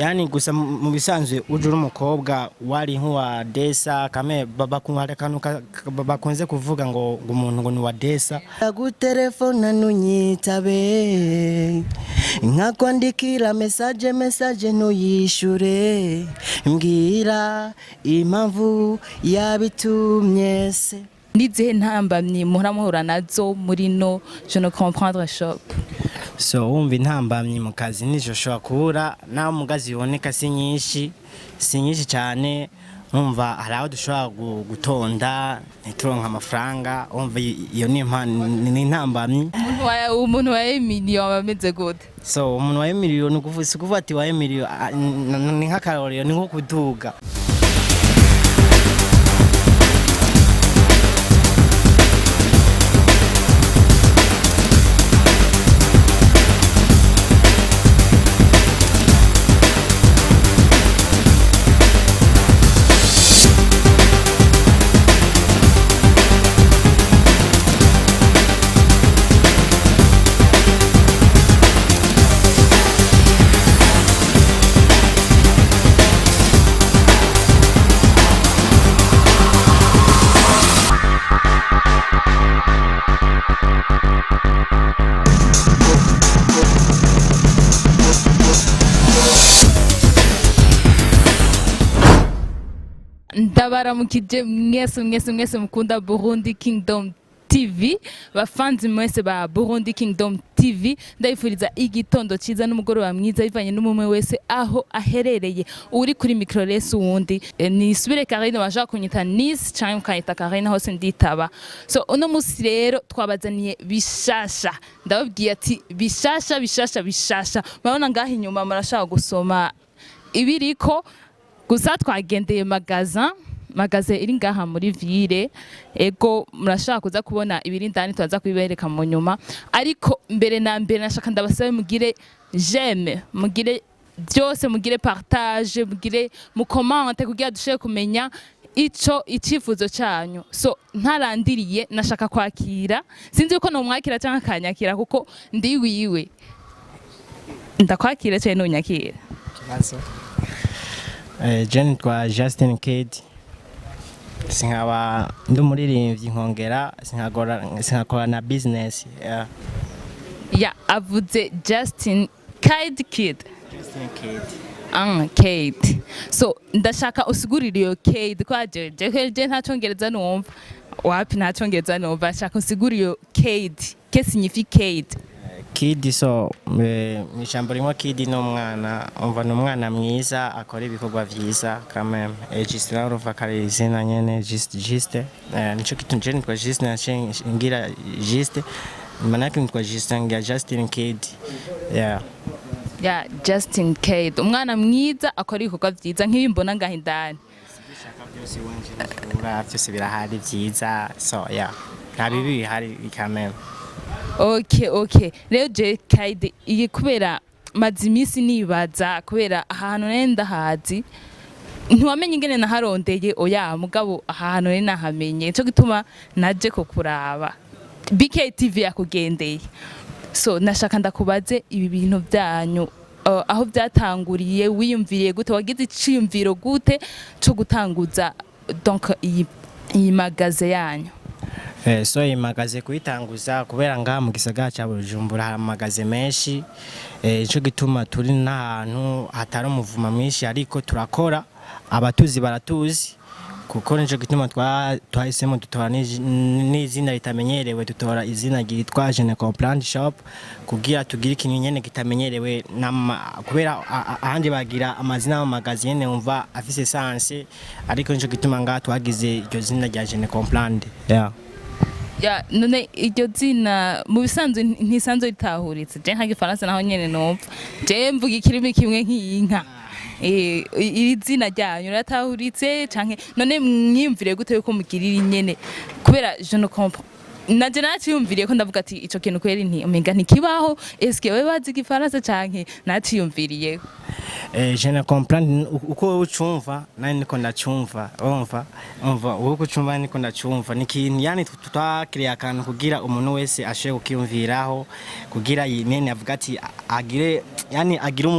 yani gusa mu bisanzwe uje uri umukobwa wari nk'uwa desa kame bakunze kuvuga ngo umuntu ngo ni wa desa gutelefona nunyitabe nkakwandikira message ntuyishure mbwira impamvu yabitumye se nizihe ntambamye muhura nazo muri no je ne comprendre shop. So wumva intambamye mu kazi nijo shobora kubura naho mugazi yiboneka si nyinshi cyane umva hari aho dushobora gutonda ntituronka amafaranga umva iyo ni intambamye. Umuntu wa million bameze gute? So umuntu wa million kuvuga ati wa million ni nk'akarorero ni nko kuduga. Ndabaramukije mwese mukunda Burundi Kingdom TV bafanzi mwese ba Burundi Kingdom TV ndayifuriza igitondo ciza n'umugoroba mwiza bivanye n'umwe wese aho aherereye uri kuri microless wundi ni subire Karine waje kunyita Nice cyangwa kayita Karine hose nditaba. So uno musi rero twabazaniye bishasha ndababwiye ati bishasha mabona ngaho inyuma murashaka gusoma ibiriko gusa twagendeye magaze iri ngaha muri ville ego murashaka kuza kubona ibiri ndani twaza kubibereka mu nyuma ariko mbere na mbere nashaka ndabasabe mugire j'aime mugire byose mugire partage mugire mu comment kugira dushe kumenya icifuzo cyanyu. So ntarandiriye nashaka kwakira sinzi uko no mwakira cyangwa kanyakira kuko ndi wiwe ndakwakira cyane nunyakira. Jenny kwa Justin Kid sinkaba ndi mubaririmvyi nkongera sinkakora na business avuze Justin Kid Kid. So ndashaka usigurira iyo Kid kwa je ntacongereza numva wapi ntacongereza numva ashaka usigurira iyo Kid que signifie Kid. Kid so mw'ijambo rimwe Kid no mwana umva no mwana mwiza akora ibikorwa vyiza quand même juste na ruva kare izina nyene juste nico kitunje nitwa juste ngira juste manake nitwa juste ngira Justin Kid Justin Kid umwana mwiza akora ibikorwa vyiza nk'ibimbona ngaho indani byose wanje byose birahari vyiza so nta bibi bihari quand même. Okay. Rero je Kid iyi kubera mazimisi nibaza kubera ahantu nenda hazi ntiwamenye ingene naharondeye oya mugabo ahantu nari nahamenye cyo gituma naje ko kuraba ABKTV yakugendeye. So nashaka ndakubaze ibi bintu byanyu aho byatanguriye wiyumviriye gute wagize iciyumviro gute cyo gutanguza donc iyi magaze yanyu. So imagaze kuyitanguza kubera ngaha mu gisagara cya Bujumbura hari amagaze menshi ico gituma turi n'ahantu hatari umuvuma mwinshi ariko turakora abatuzi baratuzi kuko nico gituma twahisemo dutora n'izina ritamenyerewe dutora izina ryitwa Je ne comprends shop kugira tugira ikintu nyene kitamenyerewe kubera ahandi bagira amazina y'amagaze nyene umva afise sense ariko nico gituma ngaha twagize iryo zina rya Je ne comprends. None iryo zina mu bisanzwe ntisanzwe ritahuritse je nka gifaransa naho nyene numva je mvuga ikirimi kimwe nk'inka iri zina ryanyu ratahuritse canke none mwiyumvire gute yuko mugirira nyene kubera je ne comprends naje naciyumviriye ko ndavuga ati ico kintu kweri nti umenga ntikibaho eske we bazi gifaransa canke naciyumviriye Je ne comprends uko ucumva nani niko ndacumva umva uko ucumva niko ndacumva nikintu yani tutakiriya akantu kugira umuntu wese ashe ukiyumviraho kugira yimene avuga ati agire yani agire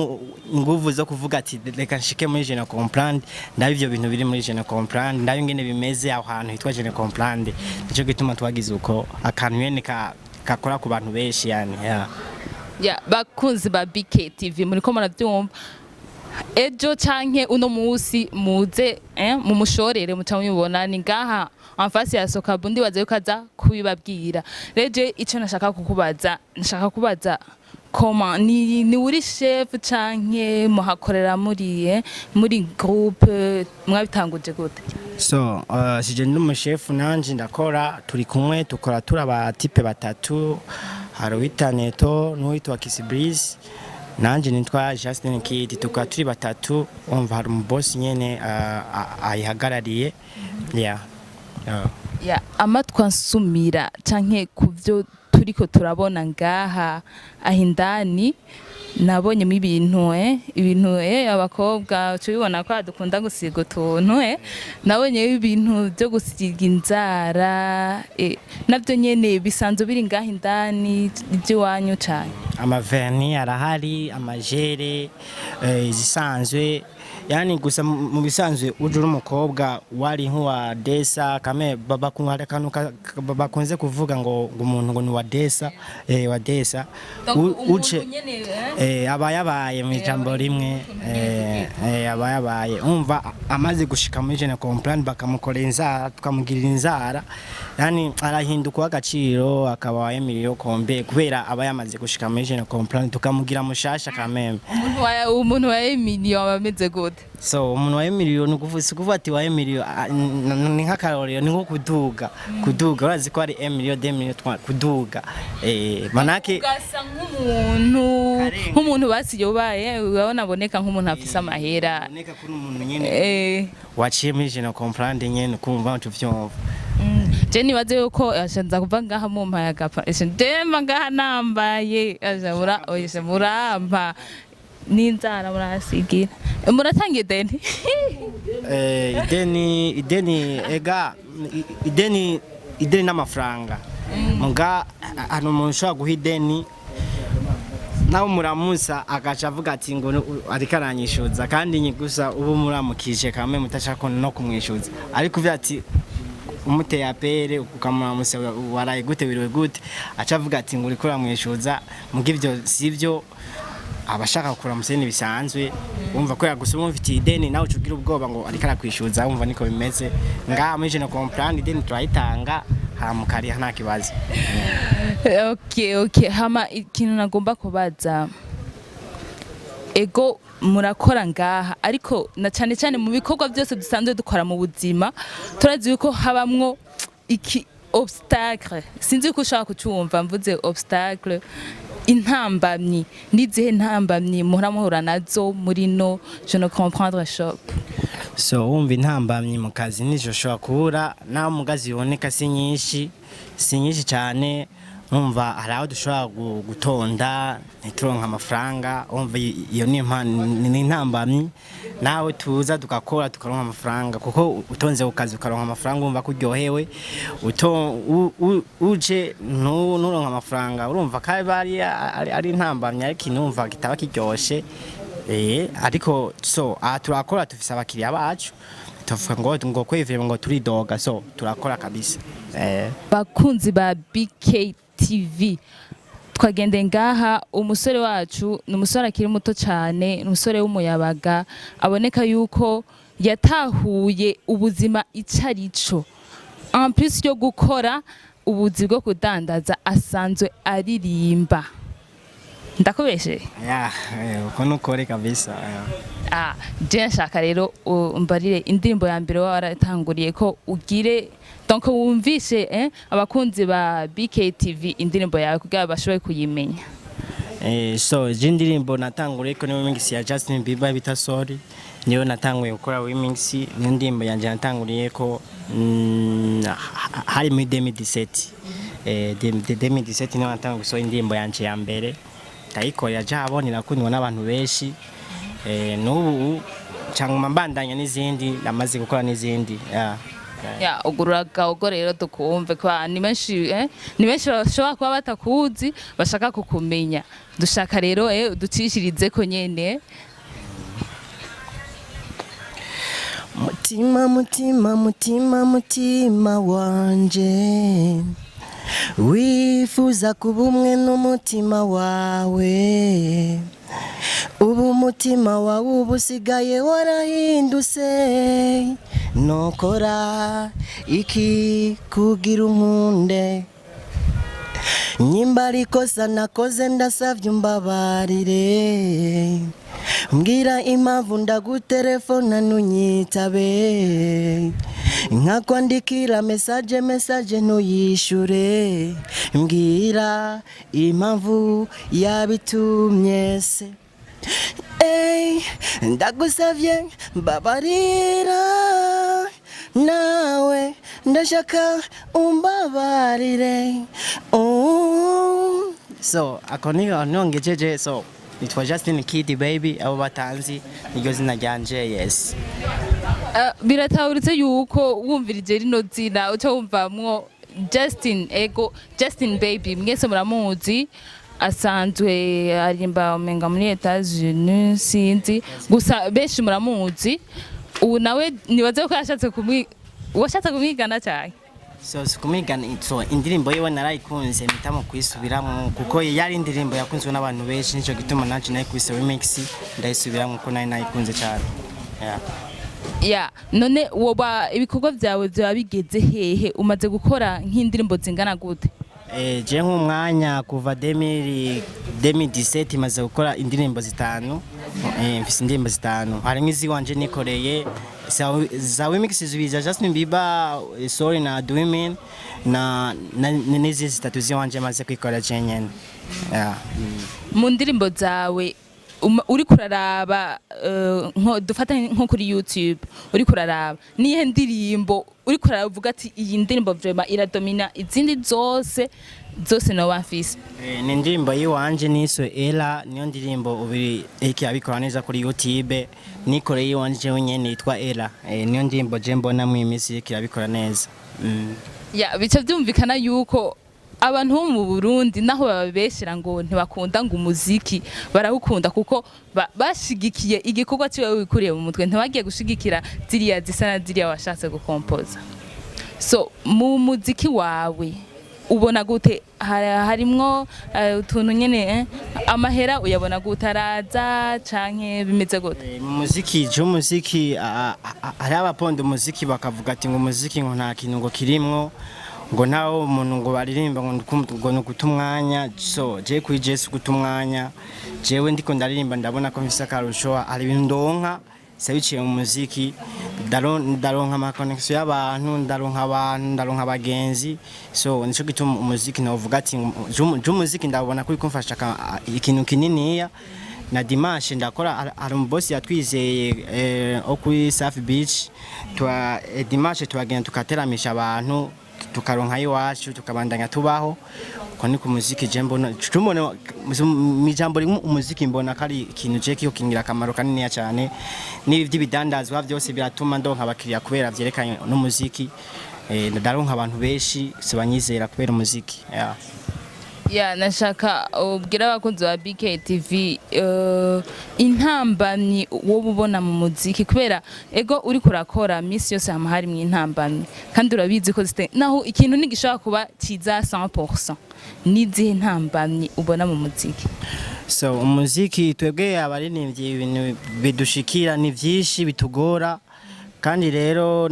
inguvu zo kuvuga ati reka nshike muri je ne comprends ndabe ivyo bintu biri muri je ne comprends ndabe ingene bimeze aho hantu hitwa je ne comprends nico gituma twagize uko akantu yene kakora ku bantu benshi yani ya bakunzi ba ABKTV muriko muravyumva ejo canke uno musi muze mu mushorere mutamubona ni ngaha amfasi ya soka bundi waze yukaza kubibabwira reje ico nashaka kubaza koma ni uri chef canke muhakorera muri groupe mwabitanguje gute so sije ndi mu chef nanje ndakora turi kumwe tukora turaba type batatu hari witaneto n'uwitwa Kisibris nanje nitwa Justin Kid tukaba turi batatu umva hari umuboss nyene ayihagarariye ya amatwa nsumira canke kuvyo turiko turabona ngaha ahindani nabonyemo ibintu abakobwa tubibona ko dukunda gusiga utuntu nabonye ibintu byo gusiga inzara navyo nyene bisanzwe biri ngaha indani iby'iwanyu cyane amaverni arahari amajere zisanzwe yani gusa mu bisanzwe uje uri umukobwa wari nk'uwa desa kame bakunze kuvuga ngo umuntu ngo ni wa desa uje abayabaye mu ijambo rimwe abayabaye umva amaze gushika muri je ne comprendre bakamukorera inzara tukamugirira inzara yani arahinduka agaciro akaba emilio kombe kubera abayamaze gushika muri je ne comprendre tukamugira mushasha kameme umuntu wa emilio abameze gute so umuntu wa emilio nukuvuga ati wa emilio ni nk'akarorero ni nko kuduga urazi ko ari emilio 2003 kuduga manake ugasa nk'umuntu basiyobaye urabona aboneka nk'umuntu afise amahera aboneka kuri umuntu nyene waciye muri je ne comprendre nyene kumva tuvyumva je nibaze yuko ashanza kuva ngaha mu mpayaga ndema ngaha nambaye aja muramba n'inzara murasigira muratanga ideni ideni n'amafaranga muga hano umuntu ushobora guha ideni nawe muramusa agaca avuga ati ngo ariko aranyishuza kandi nyigusa ubu muramukije kamwe mutashaka no kumwishuza ariko uvya ati umuteye apere ukamuramusa waraye gute biriwe gute aca avuga ati ngo uriko uramwishuza mugivyo sivyo abashaka gukura museni bisanzwe umva ko yagusoma ufite ideni nawe ucugira ubwoba ngo ariko arakwishuza umva niko bimeze ngaha muri je ne comprendre ideni turayitanga hamukari nta kibazo okay hama ikintu nagomba kubaza ego murakora ngaha ariko na cyane mu bikorwa byose dusanzwe dukora mu buzima turazi yuko habamwo iki obstacle sinzi uko ushaka kucyumva mvuze obstacle intambamyi nizihe ntambamyi muhura nazo muri no je ne comprendre shop so umva intambamyi mu kazi nijo shobora kubura naho mugazi yoneka si nyinshi cyane umva hari aho dushobora gutonda ntituronka amafaranga umva iyo ni intambamyi nawe tuza tukakora tukaronka amafaranga kuko utonze ukazi ukaronka amafaranga umva kuryohewe uje nuronka amafaranga urumva kari ari intambamyi ariko inumva kitaba kiryoshe ariko so turakora tufise abakiriya bacu tuvuga ngo kwevera ngo turidoga so turakora kabisa bakunzi ba ABKTV twagende ngaha umusore wacu n'umusore akiri muto cyane n'umusore w'umuyabaga aboneka yuko yatahuye ubuzima icarico en plus yo gukora ubuzi bwo kudandaza asanzwe aririmba ndakubeshe uko nukore kabisa je nshaka rero umbarire indirimbo ya mbere waratanguriye ko ugire donc wumvishe abakunzi ba ABKTV indirimbo yawe kugira bashoboye kuyimenya so je indirimbo natanguriye ko ni remix ya Justin Bieber bita Sorry niyo natanguye gukora remix ni indirimbo yanje natanguriye ko hari muri 2017 niyo natanguye so indirimbo yanje ya mbere tayiko yaje abonera kundwa n'abantu benshi n'ubu cyangwa mbandanya n'izindi namaze gukora n'izindi ya ugurura gago rero tukumve kwa ni menshi bashobora kuba batakuzi bashaka kukumenya dushaka rero ducishirize ko nyene mutima mutima mutima mutima wanje wifuza kuba umwe n'umutima wawe ubu umutima wawe ubusigaye warahindutse nokora iki kugira unkunde nyimba arikosa nakoze ndasavye umbabarire mbwira impamvu ndagutelefona ntunyitabe nkakwandikira message ntuyishure mbwira impamvu yabitumye se ndagusavye mbabarira nawe ndashaka umbabarire so akoniga nongejeje so it was just in kid baby abo batanzi niryo zina ryanje yes biratawuritse yuko wumvirije rino zina uca wumvamwo Justin baby mwese muramuzi asanzwe arimba umenga muri Etats-Unis sinzi gusa benshi muramuzi ubu nawe nibaze ko yashatse kumwigana cyane so kumigana so indirimbo yewe narayikunze mpitamo kwisubiramo kuko yari indirimbo yakunzwe n'abantu benshi nico gituma nanje nayo kwise remix ndayisubiramo kuko nayo nayikunze cyane none woba ibikorwa byawe byaba bigeze hehe umaze gukora nk'indirimbo zingana gute je nk'umwanya kuva 2017 maze gukora indirimbo zitanu mfise indirimbo zitanu harimo iziwanje nikoreye za remix zibiza Justin Bieber sorry na Women na n'izi zitatu ziwanje maze kwikora cenyene mu ndirimbo zawe uri kuraraba dufata nko kuri YouTube uri kuraraba nihe ndirimbo uri kuraraba uvuga ati iyi ndirimbo vraiment iradomina izindi zose no wafise ni indirimbo yiwanje niso Ela niyo ndirimbo ubiri abikora neza kuri YouTube nikoreye yiwanje wenyene yitwa Ela niyo ndirimbo je mbona mu imisi kirabikora neza bica byumvikana yuko abantu bo mu Burundi naho babeshera ngo ntibakunda ngo umuziki barawukunda kuko bashigikiye igikorwa cyo wikuriye mu mutwe ntibagiye gushigikira ziriya zisa na ziriya washatse gukompoza so mu muziki wawe ubona gute harimwo utuntu nyene amahera uyabona gute araza canke bimeze gute mu muziki hari abaponda umuziki bakavuga ati ngo umuziki ngo nta kintu ngo kirimwo ngo nawo umuntu ngo baririmba ngo nukutumwanya so je kuri Jesu kutumwanya jewe ndiko ndaririmba ndabona ko mfise akarusho ari ibintu ndonka sabiciye mu muziki ndaronka ama connection y'abantu ndaronka abagenzi so nico gituma umuziki navuga ati umuziki ndabona kuri kumfasha ikintu kininiya na dimanche ndakora ari umbosi yatwizeye okuri Safi Beach dimanche twagenda tukateramisha abantu tukaronka iwacu tukabandanya tubaho ko ni ku muziki je mbona mijambo rimwe umuziki mbona kari ikintu je kiyo kingira akamaro kanini cyane n'ibyo bidandazwa byose biratuma ndonka abakiriya kubera vyerekanye no muziki ndaronka abantu benshi sibanyizera kubera umuziki nashaka ubwira abakunzi ba ABKTV intambamyi wowe ubona mu muziki kubera ego uri kurakora misi yose hari mu intambamyi kandi urabizi ko naho ikintu nigishaka kuba kiza 100% nizihe ntambamyi ubona mu muziki so umuziki twebwe abaririmbyi ibintu bidushikira ni byinshi bitugora kandi rero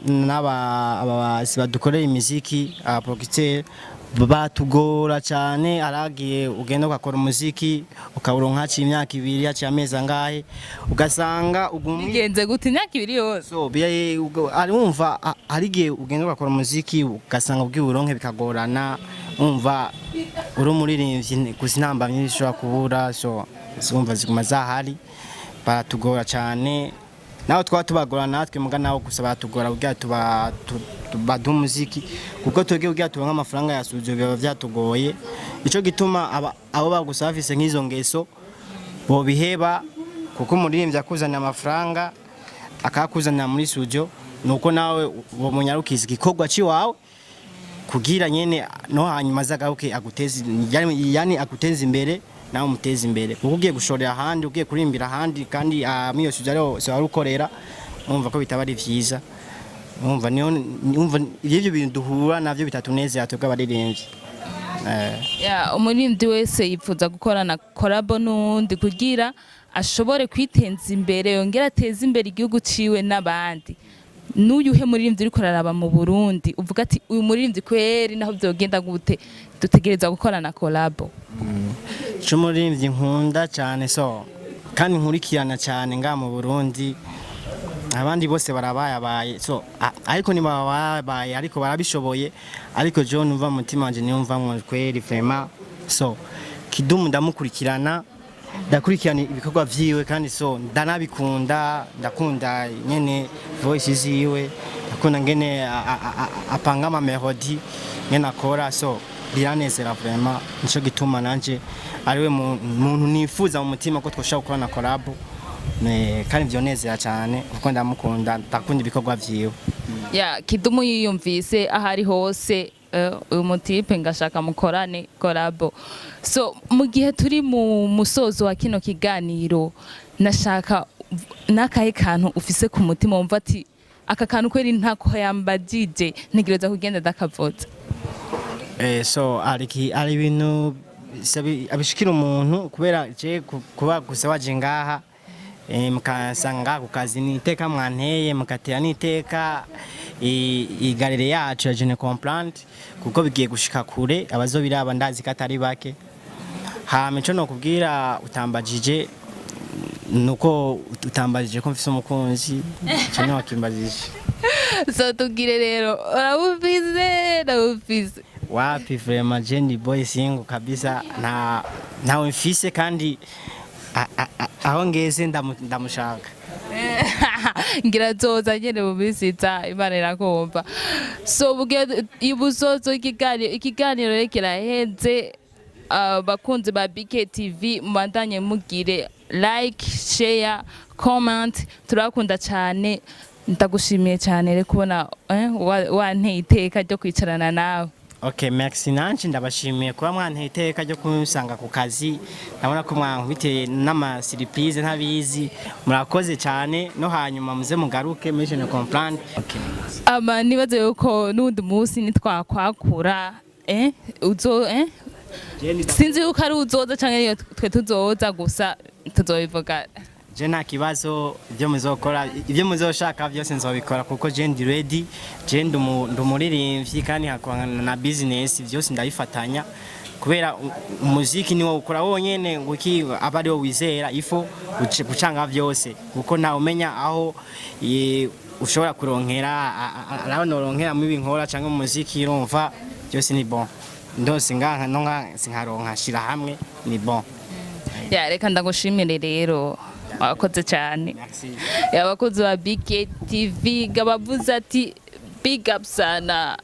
n'abazi badukorera imiziki abaproducteur batugora cyane aragiye ugenda ugakora umuziki ukawuronka haci imyaka 2 haci amezi angahe ugasanga ugenze gute imyaka 2 yose so ari wumva arigiye ugenda ugakora umuziki ugasanga ubwiburonke bikagorana umva uri umuririmbyi kuzinambamye bishobora kubura so zumva ziguma zahari baratugora cyane naho twatubagora natwe muga naho gusa batugora ubwa badu muziki kuko twege ubwa turonka amafaranga yasuje biba byatugoye ico gituma abo bagusafise nk'izo ngeso bo biheba kuko umuririmbyi akuzanira amafaranga akakuzanira muri studio nuko nawe uwo munyarukiza igikorwa ciwawe kugira nyene no hanyuma zagaruke aguteze yani aguteze imbere nawe umuteze imbere kuko ugiye gushorera ahandi ugiye kurimbira ahandi kandi miyo studio rero se warukorera umva ko bitaba ari vyiza umva ivyo bintu duhura navyo bitatunezera twebwe abaririmbyi. Umuririmbyi wese yipfuza gukorana collab n'undi kugira ashobore kwitenza imbere yongera ateze imbere igihugu ciwe n'abandi. N'uyuhe muririmbyi uri koraraba mu Burundi uvuga ati uyu muririmbyi kweri naho byogenda gute dutegereza gukorana collab? Umuririmbyi nkunda cyane so kandi nkurikirana cyane nga mu Burundi abandi bose barabaye so ariko ni babaye ariko barabishoboye ariko John umva mutima wanje niyo mva mu kweri vraiment so Kidumu ndamukurikirana ndakurikirana ibikorwa vyiwe kandi so ndanabikunda ndakunda nyene voice ziwe ndakunda ngene apanga ama melody nyene akora so biranezera vraiment nico gituma nanje ariwe muntu nifuza mu mutima ko twoshaka gukorana collab kandi vyonezera cyane kuko ndamukunda ndakunda ibikorwa vyiwe. Kidumu yiyumvise ahari hose uyu mutipe ngashaka mukorane collab. So mu gihe turi mu musozo wa kino kiganiro nashaka nakahe kantu ufise ku mutima wumva ati aka kantu kweri ntako yambajije ntegereza kugenda ndakavoza? So ari ibintu abishikira umuntu kubera je kuba gusa waje ngaha mukasanga ku kazi niteka mwanteye mukatera niteka igarere yacu ya Jeune Comprendre kuko bigiye gushika kure abazobiraba ndazi katari bake hame no kubwira utambajije nuko utambajije ko mfise umukunzi cyane wakimbajije. So tugire rero urabufize wapi vraiment Jenny boy singo kabisa ntawe mfise kandi aho ngeze ndamushaka ngira zoza nyene bubisita Imana irakumva. So buge ibusozo ikiganiro rekiraheze bakunzi ba ABKTV mubandanye mugire like share comment turakunda cyane ndagushimiye cyane re kubona wanteye iteka ryo kwicarana nawe. Okay, merci nanchi ndabashimiye kuba mwanteye iteka ryo kumusanga ku kazi ndabona ko mwankubiteye n'ama surprise ntabizi murakoze cyane no hanyuma muze mugaruke muri Jeune Comprendre. Okay. Nibaze yuko n'undi munsi nitwakwakura sinzi yuko ari uzoza canke twe tuzoza gusa tuzobivuga. Je nta kibazo ibyo muzokora ibyo muzoshaka byose nzobikora kuko je ndi ready je ndumuririmbyi kandi hakwana na business byose ndabifatanya kubera umuziki niwo ukora wonyene guki abari wo wizera ifo gucanga byose kuko nta umenya aho ushobora kuronkera aranonkera mu binkora canke umuziki irumva byose ni bon ndose nganka nonka sinkaronka shira hamwe ni bon. Reka ndagushimire rero wakoze cyane. Abakozi ba ABKTV gabavuze ati big up sana.